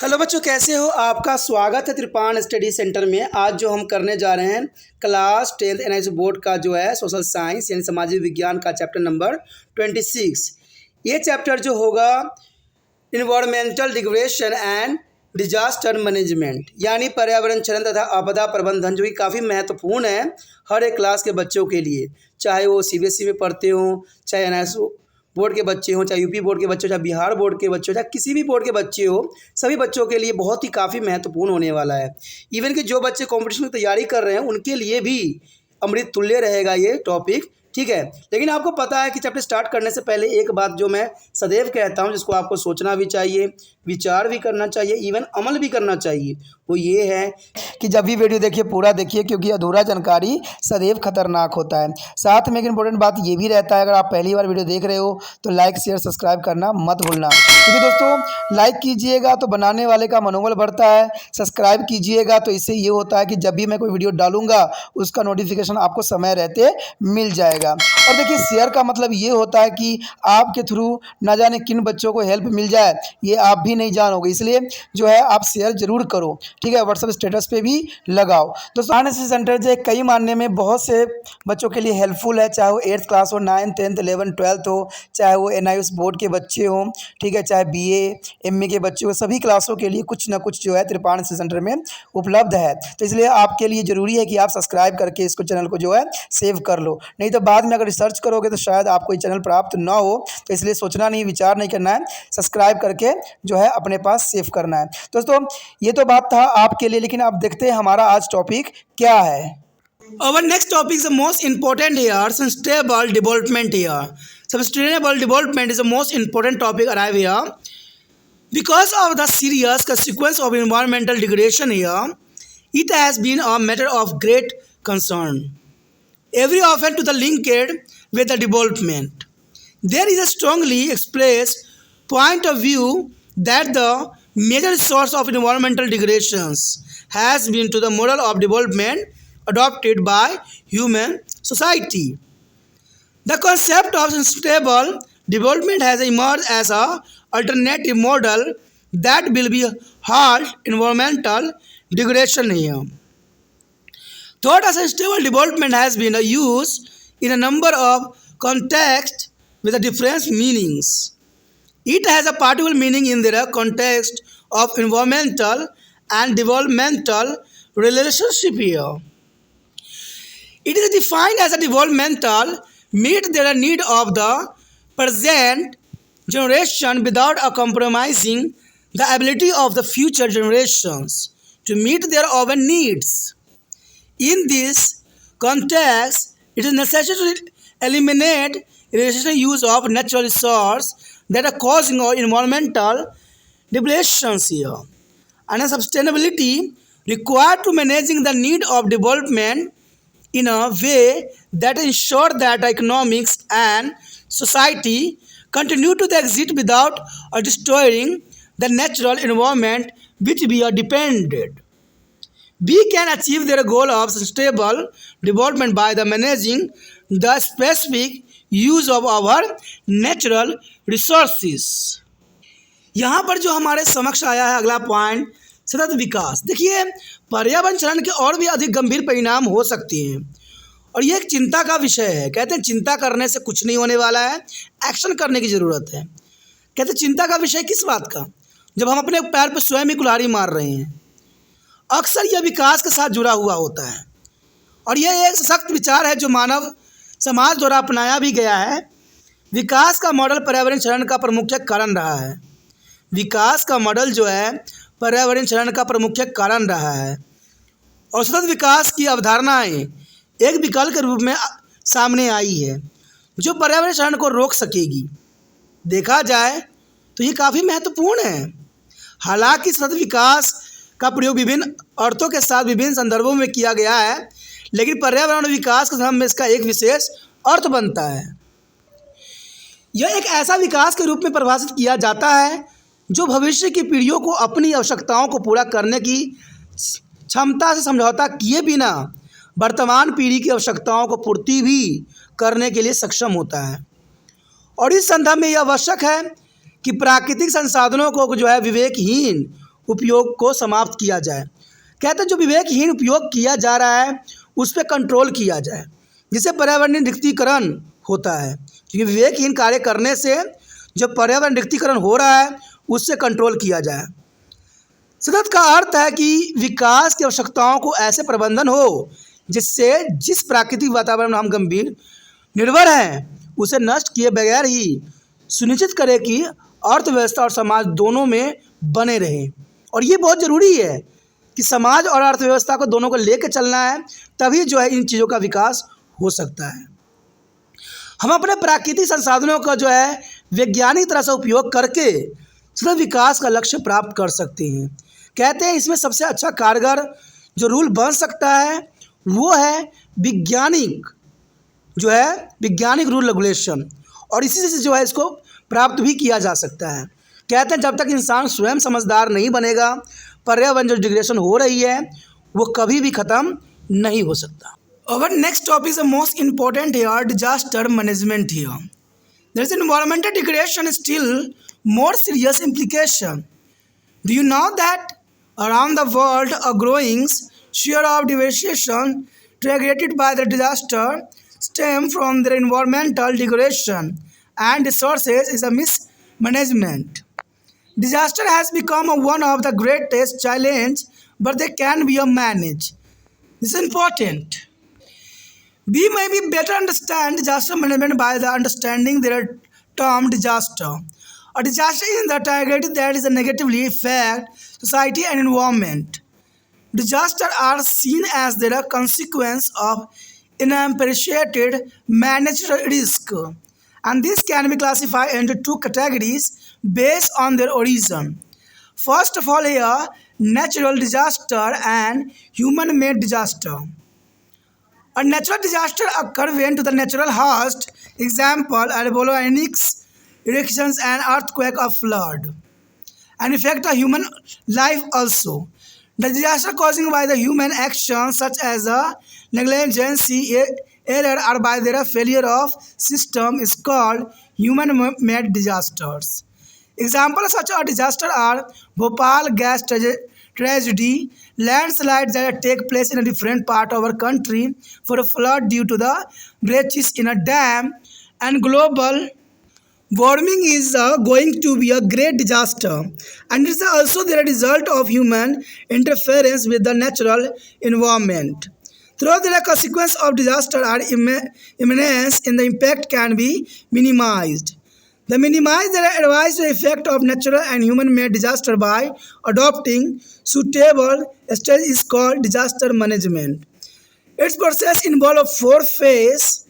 Hello बच्चों, कैसे हो? आपका स्वागत है त्रिपाण स्टडी सेंटर में। आज जो हम करने जा रहे हैं क्लास 10th एनआईसी बोर्ड का जो है सोशल साइंस यानी सामाजिक विज्ञान का चैप्टर नंबर 26। ये चैप्टर जो होगा environmental degradation and disaster management यानी पर्यावरण क्षरण तथा आपदा प्रबंधन, जो कि काफ़ी महत्वपूर्ण है हर एक क्लास के बच्चों के लिए, चाहे वो सीबीएसई में पढ़ते हों, चाहे एनआईसी बोर्ड के बच्चे हों, चाहे यूपी बोर्ड के बच्चे हो, चाहे बिहार बोर्ड के बच्चे हो, चाहे किसी भी बोर्ड के बच्चे हो, सभी बच्चों के लिए बहुत ही काफ़ी महत्वपूर्ण होने वाला है। इवन कि जो बच्चे कंपटीशन की तैयारी कर रहे हैं उनके लिए भी अमृत तुल्य रहेगा ये टॉपिक, ठीक है। लेकिन आपको पता है कि चैप्टर स्टार्ट करने से पहले एक बात जो मैं सदैव कहता हूँ, जिसको आपको सोचना भी चाहिए, विचार भी करना चाहिए, इवन अमल भी करना चाहिए, वो ये है कि जब भी वीडियो देखिए पूरा देखिए, क्योंकि अधूरा जानकारी सदैव खतरनाक होता है। साथ में एक इंपॉर्टेंट बात ये भी रहता है, अगर आप पहली बार वीडियो देख रहे हो तो लाइक शेयर सब्सक्राइब करना मत भूलना, क्योंकि दोस्तों लाइक कीजिएगा तो बनाने वाले का मनोबल बढ़ता है, सब्सक्राइब कीजिएगा तो इससे ये होता है कि जब भी मैं कोई वीडियो डालूंगा उसका नोटिफिकेशन आपको समय रहते मिल जाएगा। और देखिए, शेयर का मतलब ये होता है कि आपके थ्रू ना जाने किन बच्चों को हेल्प मिल जाए, ये आप भी नहीं जानोगे, इसलिए जो है आप शेयर जरूर करो, ठीक है। व्हाट्सएप स्टेटस पे भी लगाओ। दोस्तों एनआईसी सेंटर जो कई मानने में बहुत से बच्चों के लिए हेल्पफुल है, चाहे वो 8th क्लास हो, 9th 10th 11th 12th हो, चाहे वो एनआईसी बोर्ड के बच्चे हों, ठीक है, चाहे बीए एमए के बच्चे हो, सभी क्लासों के लिए कुछ ना कुछ जो है त्रिपाण सेंटर में उपलब्ध है। तो इसलिए आपके लिए ज़रूरी है कि आप सब्सक्राइब करके इसको चैनल को जो है सेव कर लो, नहीं तो बाद में अगर रिसर्च करोगे तो शायद आपको ये चैनल प्राप्त ना हो। तो इसलिए सोचना नहीं, विचार नहीं करना है, सब्सक्राइब करके जो है अपने पास सेव करना है। दोस्तों ये तो बात था आपके लिए, लेकिन आप देखते हैं हमारा आज टॉपिक क्या है। Our next topic is the most important here, sustainable development here. Sustainable development is the most important topic arrive here. Because of the serious consequence of environmental degradation here, it has been a matter of great concern. Every often to the linked with the development. There is a strongly expressed point of view that the major source of environmental degradations has been to the model of development adopted by human society. The concept of sustainable development has emerged as an alternative model that will be halt environmental degradation here. Thought as sustainable development has been used in a number of contexts with different meanings. It has a particular meaning in the context of environmental and developmental relationship here. It is defined as a developmental meet the need of the present generation without compromising the ability of the future generations to meet their own needs. In this context, it is necessary to eliminate irrational use of natural resources that are causing environmental depletions here, and a sustainability required to managing the need of development in a way that ensure that economics and society continue to exist without destroying the natural environment which we are dependent. We can achieve their goal of sustainable development by the managing the specific use of our natural resources. यहाँ पर जो हमारे समक्ष आया है अगला point, सतत विकास। देखिए, पर्यावरण क्षरण के और भी अधिक गंभीर परिणाम हो सकते हैं और ये एक चिंता का विषय है। कहते हैं चिंता करने से कुछ नहीं होने वाला है, एक्शन करने की ज़रूरत है। कहते हैं चिंता का विषय किस बात का? जब हम अपने पैर पर स्वयं ही कुल्हाड़ी मार रहे हैं। अक्सर यह विकास के साथ जुड़ा हुआ होता है और यह एक सख्त विचार है जो मानव समाज द्वारा अपनाया भी गया है। विकास का मॉडल पर्यावरण क्षरण का प्रमुख कारण रहा है। विकास का मॉडल जो है पर्यावरण क्षरण का प्रमुख कारण रहा है और सतत विकास की अवधारणाएं एक विकल्प के रूप में सामने आई है जो पर्यावरण क्षरण को रोक सकेगी। देखा जाए तो ये काफ़ी महत्वपूर्ण है। हालांकि सतत विकास का प्रयोग विभिन्न अर्थों के साथ विभिन्न संदर्भों में किया गया है, लेकिन पर्यावरण विकास के संदर्भ में इसका एक विशेष अर्थ बनता है। यह एक ऐसा विकास के रूप में परिभाषित किया जाता है जो भविष्य की पीढ़ियों को अपनी आवश्यकताओं को पूरा करने की क्षमता से समझौता किए बिना वर्तमान पीढ़ी की आवश्यकताओं को पूर्ति भी करने के लिए सक्षम होता है। और इस संदर्भ में यह आवश्यक है कि प्राकृतिक संसाधनों को जो है विवेकहीन उपयोग को समाप्त किया जाए। कहते हैं जो विवेकहीन उपयोग किया जा रहा है उस पर कंट्रोल किया जाए, जिससे पर्यावरणीय रिक्तीकरण होता है। क्योंकि विवेकहीन कार्य करने से जो पर्यावरण रिक्तीकरण हो रहा है उससे कंट्रोल किया जाए। सतत का अर्थ है कि विकास की आवश्यकताओं को ऐसे प्रबंधन हो जिससे जिस प्राकृतिक वातावरण में हम गंभीर निर्भर हैं उसे नष्ट किए बगैर ही सुनिश्चित करे कि अर्थव्यवस्था और समाज दोनों में बने रहे। और ये बहुत ज़रूरी है कि समाज और अर्थव्यवस्था को दोनों को लेकर चलना है, तभी जो है इन चीज़ों का विकास हो सकता है। हम अपने प्राकृतिक संसाधनों का जो है वैज्ञानिक तरह से उपयोग करके सतत विकास का लक्ष्य प्राप्त कर सकते हैं। कहते हैं इसमें सबसे अच्छा कारगर जो रूल बन सकता है वो है वैज्ञानिक रूल रेगुलेशन, और इसी से जो है इसको प्राप्त भी किया जा सकता है। कहते हैं जब तक इंसान स्वयं समझदार नहीं बनेगा, पर्यावरण जो डिग्रेडेशन हो रही है वो कभी भी ख़त्म नहीं हो सकता। Our next topic is the most important here, disaster management here. There is environmental degradation still more serious implication. Do you know that around the world a growing share of devastation triggered by the disaster stem from their environmental degradation and resources is a mismanagement. Disaster has become one of the greatest challenge, but they can be managed. This is important. We may be better understand disaster management by the understanding their term disaster. A disaster is the target that is a negatively affect society and environment. Disasters are seen as the consequence of unappreciated managed risk, and this can be classified into two categories based on their origin. First of all, here natural disaster and human-made disaster. A natural disaster occurs when to the natural host, example, volcanic eruptions and earthquake or flood, and affect a human life also. The disaster caused by the human action such as a negligence, error or by the failure of system is called human-made disasters. Examples of such a disaster are Bhopal gas tragedy, landslides that take place in a different part of our country for a flood due to the breaches in a dam, and global warming is going to be a great disaster, and it is also the result of human interference with the natural environment. Though the consequences of disaster are immense, and the impact can be minimized. The minimize the advised effect of natural and human-made disaster by adopting suitable strategies is called disaster management. Its process involves four phases: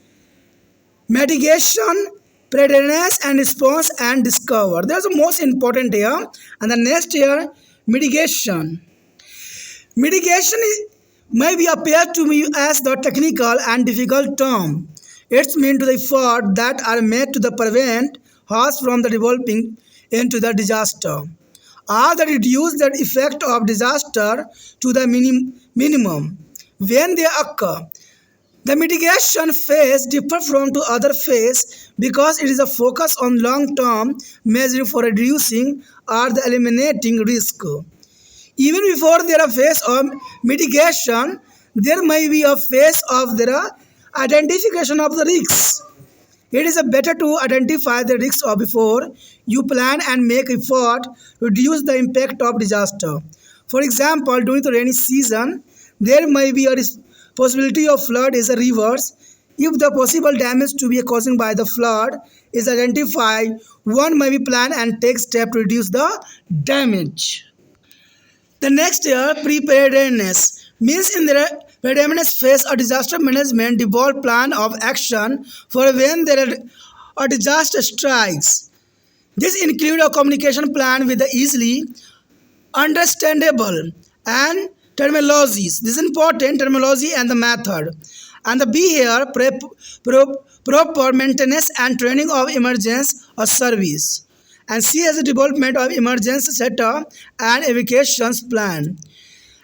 mitigation, preparedness and response, and discover. That's the most important here. And the next here, mitigation. Mitigation may be appear to me as the technical and difficult term. It's mean to the effort that are made to the prevent harms from the developing into the disaster, or that reduce the effect of disaster to the minimum when they occur. The mitigation phase differs from to other phase because it is a focus on long-term measures for reducing or the eliminating risk. Even before there are phase of mitigation, there may be a phase of the identification of the risks. It is better to identify the risks before you plan and make effort to reduce the impact of disaster. For example, during the rainy season, there may be a possibility of flood in the rivers. If the possible damage to be caused by the flood is identified, one may be planned and take steps to reduce the damage. The next year, preparedness means in the preparedness phase, a disaster management developed plan of action for when there a disaster strikes. This includes a communication plan with the easily understandable and terminologies. This is important terminology and the method. And the B here, proper maintenance and training of emergency or service. And C has a development of emergency setup and evacuations plan.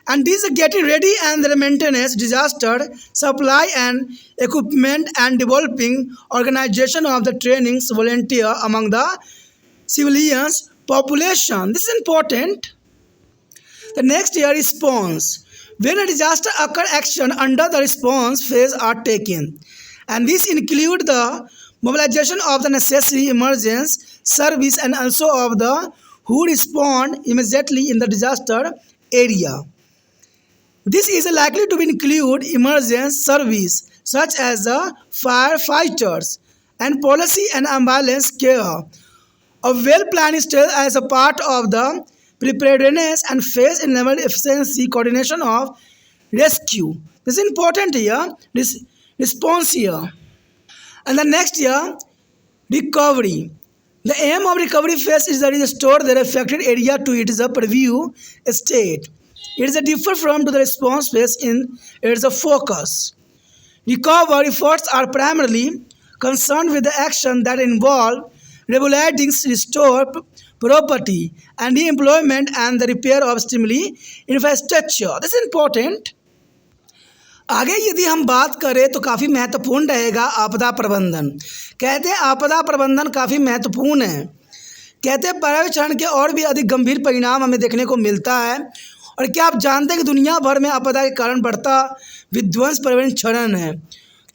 And these are getting ready and the maintenance, disaster, supply and equipment, and developing organization of the trainings volunteer among the civilians population. This is important. The next year, response. When a disaster occurs, action under the response phase are taken, and this include the mobilization of the necessary emergency service and also of the who respond immediately in the disaster area. This is likely to include emergency service such as the firefighters and policy and ambulance care. A well-planned stage as a part of the preparedness and phase enable efficiency coordination of rescue. This is important here. This response here. And the next year, recovery. The aim of recovery phase is to restore the affected area to its preview state. It is different from the response phase in its focus. Recovery efforts are primarily concerned with the action that involve regulating restore property and the employment and the repair of stimuli infrastructure. This is important. आगे यदि हम बात करें तो काफ़ी महत्वपूर्ण रहेगा आपदा प्रबंधन। कहते हैं आपदा प्रबंधन काफ़ी महत्वपूर्ण है। कहते हैं पर्यावरण के और भी अधिक गंभीर परिणाम हमें देखने को मिलता है। और क्या आप जानते हैं कि दुनिया भर में आपदा के कारण बढ़ता विध्वंस पर्यावरण क्षरण है।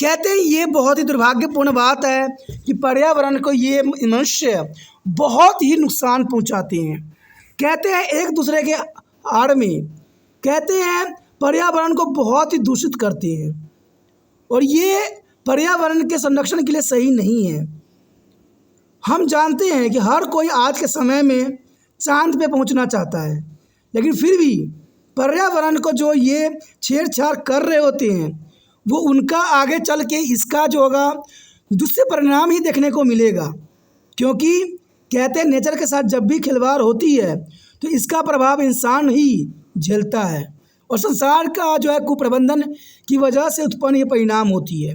कहते हैं ये बहुत ही दुर्भाग्यपूर्ण बात है कि पर्यावरण को ये मनुष्य बहुत ही नुकसान पहुंचाते हैं। कहते हैं एक दूसरे के आड़ में कहते हैं पर्यावरण को बहुत ही दूषित करते हैं और ये पर्यावरण के संरक्षण के लिए सही नहीं है। हम जानते हैं कि हर कोई आज के समय में चांद पे पहुंचना चाहता है, लेकिन फिर भी पर्यावरण को जो ये छेड़छाड़ कर रहे होते हैं वो उनका आगे चल के इसका जो होगा दुष्परिणाम ही देखने को मिलेगा। क्योंकि कहते हैं नेचर के साथ जब भी खिलवाड़ होती है तो इसका प्रभाव इंसान ही झेलता है और संसार का जो है कुप्रबंधन की वजह से उत्पन्न ये परिणाम होती है।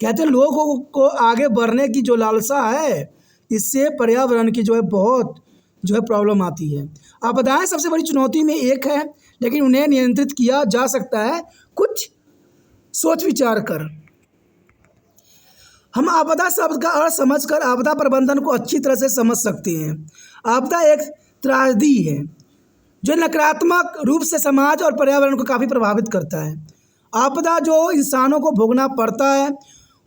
कहते हैं लोगों को आगे बढ़ने की जो लालसा है इससे पर्यावरण की जो है बहुत जो है प्रॉब्लम आती है। आपदाएं सबसे बड़ी चुनौती में एक है, लेकिन उन्हें नियंत्रित किया जा सकता है कुछ सोच विचार कर। हम आपदा शब्द का अर्थ समझकर आपदा प्रबंधन को अच्छी तरह से समझ सकते हैं। आपदा एक त्रासदी है जो नकारात्मक रूप से समाज और पर्यावरण को काफ़ी प्रभावित करता है। आपदा जो इंसानों को भोगना पड़ता है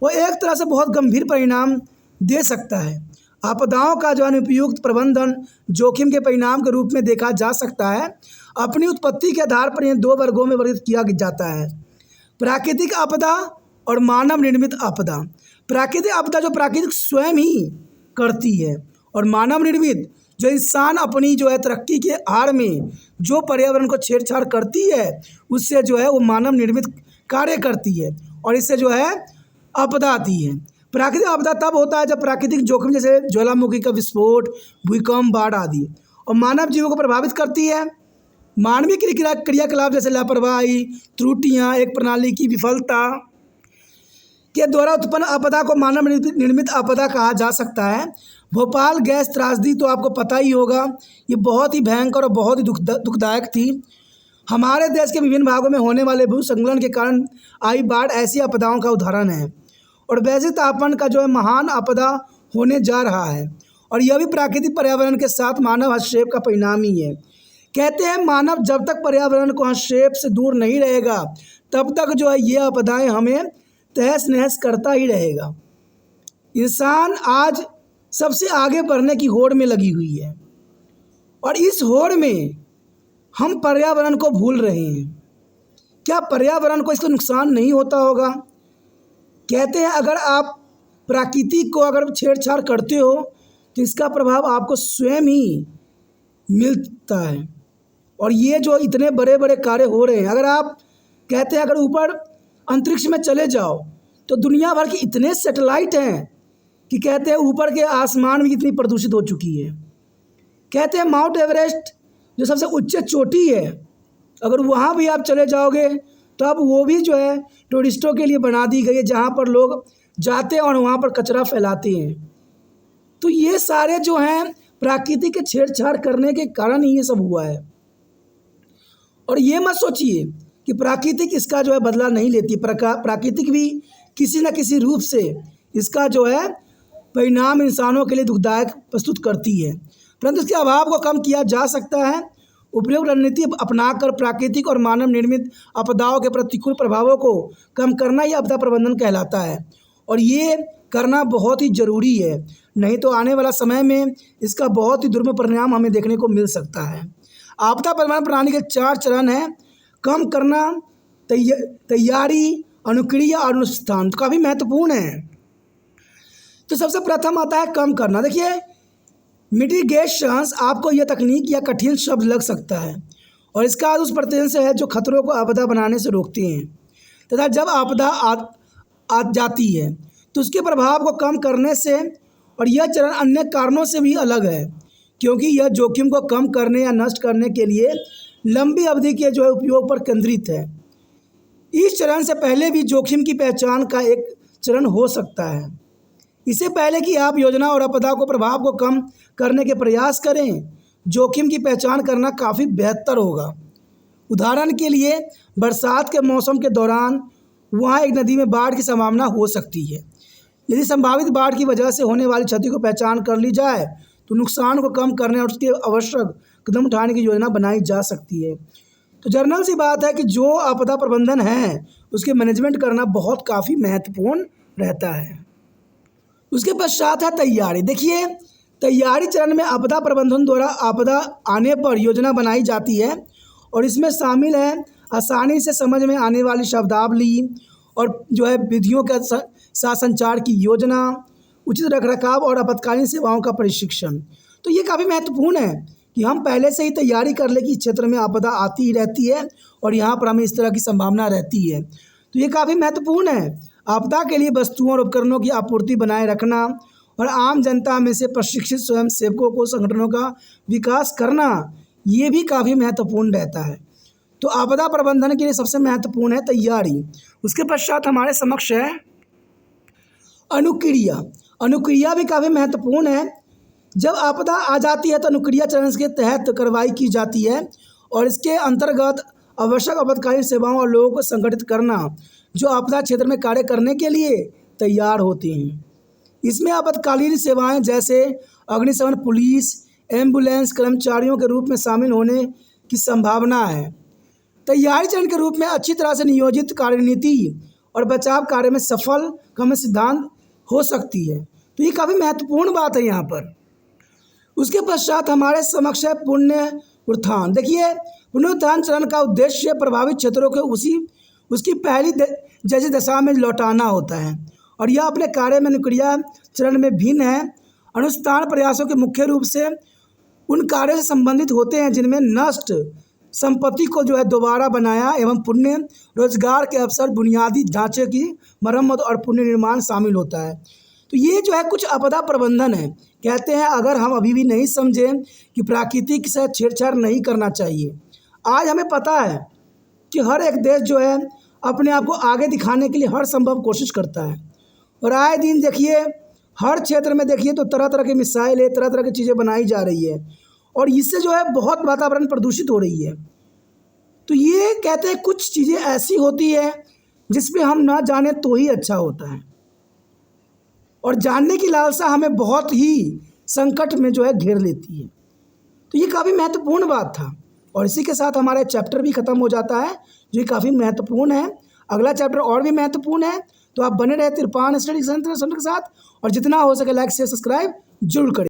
वो एक तरह से बहुत गंभीर परिणाम दे सकता है। आपदाओं का जो अनुपयुक्त प्रबंधन जोखिम के परिणाम के रूप में देखा जा सकता है। अपनी उत्पत्ति के आधार पर यह दो वर्गों में वर्गीकृत किया जाता है, प्राकृतिक आपदा और मानव निर्मित आपदा। प्राकृतिक आपदा जो प्राकृतिक स्वयं ही करती है और मानव निर्मित जो इंसान अपनी जो है तरक्की के आड़ में जो पर्यावरण को छेड़छाड़ करती है उससे जो है वो मानव निर्मित कार्य करती है और इससे जो है आपदा आती है। प्राकृतिक आपदा तब होता है जब प्राकृतिक जोखिम जैसे ज्वालामुखी का विस्फोट, भूकंप, बाढ़ आदि और मानव जीवों को प्रभावित करती है। मानवीय क्रियाकलाप जैसे लापरवाही, त्रुटियां, एक प्रणाली की विफलता के द्वारा उत्पन्न आपदा को मानव निर्मित आपदा कहा जा सकता है। भोपाल गैस त्रासदी तो आपको पता ही होगा, ये बहुत ही भयंकर और बहुत ही दुखदायक थी। हमारे देश के विभिन्न भागों में होने वाले भूस्खलन के कारण आई बाढ़ ऐसी आपदाओं का उदाहरण है और वैश्विक तापमान का जो है महान आपदा होने जा रहा है और यह भी प्राकृतिक पर्यावरण के साथ मानव हस्तक्षेप का परिणाम ही है। कहते हैं मानव जब तक पर्यावरण को हस्तक्षेप से दूर नहीं रहेगा तब तक जो है ये आपदाएं हमें तहस नहस करता ही रहेगा। इंसान आज सबसे आगे बढ़ने की होड़ में लगी हुई है और इस होड़ में हम पर्यावरण को भूल रहे हैं। क्या पर्यावरण को इसका नुकसान नहीं होता होगा? कहते हैं अगर आप प्रकृति को अगर छेड़छाड़ करते हो तो इसका प्रभाव आपको स्वयं ही मिलता है। और ये जो इतने बड़े बड़े कार्य हो रहे हैं, अगर आप कहते हैं अगर ऊपर अंतरिक्ष में चले जाओ तो दुनिया भर के इतने सैटेलाइट हैं कि कहते हैं ऊपर के आसमान भी इतनी प्रदूषित हो चुकी है। कहते हैं माउंट एवरेस्ट जो सबसे उच्च चोटी है, अगर वहाँ भी आप चले जाओगे तो अब वो भी जो है टूरिस्टों के लिए बना दी गई है, जहाँ पर लोग जाते हैं और वहाँ पर कचरा फैलाते हैं। तो ये सारे जो हैं प्राकृतिक के छेड़छाड़ करने के कारण ही ये सब हुआ है। और ये मत सोचिए कि प्राकृतिक इसका जो है बदला नहीं लेती। प्राकृतिक भी किसी न किसी रूप से इसका जो है परिणाम इंसानों के लिए दुखदायक प्रस्तुत करती है, परंतु इसके अभाव को कम किया जा सकता है उपयुक्त रणनीति अपनाकर प्राकृतिक और मानव निर्मित आपदाओं के प्रतिकूल प्रभावों को कम करना ही आपदा प्रबंधन कहलाता है। और ये करना बहुत ही ज़रूरी है, नहीं तो आने वाला समय में इसका बहुत ही दुर्गम परिणाम हमें देखने को मिल सकता है। आपदा प्रबंधन प्रणाली के 4 चरण हैं: कम करना, तैयारी, अनुक्रिया और अनुष्ठान। तो काफ़ी महत्वपूर्ण है। तो सबसे प्रथम आता है कम करना। देखिए, मिटिगेशंस, आपको यह तकनीक या कठिन शब्द लग सकता है और इसका अर्थ उस प्रत्यय से है जो खतरों को आपदा बनाने से रोकती हैं तथा जब आपदा आ जाती है तो उसके प्रभाव को कम करने से। और यह चरण अन्य कारणों से भी अलग है क्योंकि यह जोखिम को कम करने या नष्ट करने के लिए लंबी अवधि के उपयोग पर केंद्रित है। इस चरण से पहले भी जोखिम की पहचान का एक चरण हो सकता है। इससे पहले कि आप योजना और आपदा को प्रभाव को कम करने के प्रयास करें, जोखिम की पहचान करना काफ़ी बेहतर होगा। उदाहरण के लिए, बरसात के मौसम के दौरान वहाँ एक नदी में बाढ़ की संभावना हो सकती है। यदि संभावित बाढ़ की वजह से होने वाली क्षति को पहचान कर ली जाए तो नुकसान को कम करने और उसके आवश्यक कदम उठाने की योजना बनाई जा सकती है। तो जनरल सी बात है कि जो आपदा प्रबंधन है उसके मैनेजमेंट करना बहुत काफ़ी महत्वपूर्ण रहता है। उसके पश्चात है तैयारी। देखिए, तैयारी चरण में आपदा प्रबंधन द्वारा आपदा आने पर योजना बनाई जाती है और इसमें शामिल है आसानी से समझ में आने वाली शब्दावली और विधियों के साथ संचार की योजना, उचित रखरखाव और आपातकालीन सेवाओं का प्रशिक्षण। तो ये काफ़ी महत्वपूर्ण है कि हम पहले से ही तैयारी कर ले कि इस क्षेत्र में आपदा आती ही रहती है और यहाँ पर हमें इस तरह की संभावना रहती है। तो ये काफ़ी महत्वपूर्ण है। आपदा के लिए वस्तुओं और उपकरणों की आपूर्ति बनाए रखना और आम जनता में से प्रशिक्षित स्वयंसेवकों को संगठनों का विकास करना, ये भी काफ़ी महत्वपूर्ण रहता है। तो आपदा प्रबंधन के लिए सबसे महत्वपूर्ण है तैयारी। उसके पश्चात हमारे समक्ष है अनुक्रिया। अनुक्रिया भी काफ़ी महत्वपूर्ण है। जब आपदा आ जाती है तो अनुक्रिया चरण के तहत कार्रवाई की जाती है और इसके अंतर्गत आवश्यक आपातकालीन सेवाओं और लोगों को संगठित करना जो आपदा क्षेत्र में कार्य करने के लिए तैयार होती हैं। इसमें आपातकालीन सेवाएं जैसे अग्निशमन, पुलिस, एम्बुलेंस कर्मचारियों के रूप में शामिल होने की संभावना है। तैयारी चरण के रूप में अच्छी तरह से नियोजित कार्यनीति और बचाव कार्य में सफल कम सिद्धांत हो सकती है। तो ये काफ़ी महत्वपूर्ण बात है यहाँ पर। उसके पश्चात हमारे समक्ष है पुनरुत्थान। देखिए, पुनरुत्थान चरण का उद्देश्य प्रभावित क्षेत्रों को उसकी पहली जैसी दशा में लौटाना होता है और यह अपने कार्य में अनुक्रिया चरण में भिन्न है। अनुष्ठान प्रयासों के मुख्य रूप से उन कार्यों से संबंधित होते हैं जिनमें नष्ट संपत्ति को दोबारा बनाया एवं पुण्य रोजगार के अवसर, बुनियादी ढांचे की मरम्मत और पुनर्निर्माण शामिल होता है। तो ये कुछ आपदा प्रबंधन है। कहते हैं अगर हम अभी भी नहीं समझें कि प्राकृतिक से छेड़छाड़ नहीं करना चाहिए। आज हमें पता है कि हर एक देश अपने आप को आगे दिखाने के लिए हर संभव कोशिश करता है और आए दिन देखिए हर क्षेत्र में देखिए तो तरह तरह के मिसाइल है, तरह तरह की चीज़ें बनाई जा रही है और इससे बहुत वातावरण प्रदूषित हो रही है। तो ये कहते हैं कुछ चीज़ें ऐसी होती है जिसमें हम ना जाने तो ही अच्छा होता है और जानने की लालसा हमें बहुत ही संकट में घेर लेती है। तो ये काफ़ी महत्वपूर्ण बात था और इसी के साथ हमारा चैप्टर भी ख़त्म हो जाता है जो काफ़ी महत्वपूर्ण है। अगला चैप्टर और भी महत्वपूर्ण है, तो आप बने रहे तिरपान स्टडी सेंटर के साथ और जितना हो सके लाइक शेयर सब्सक्राइब जरूर करें।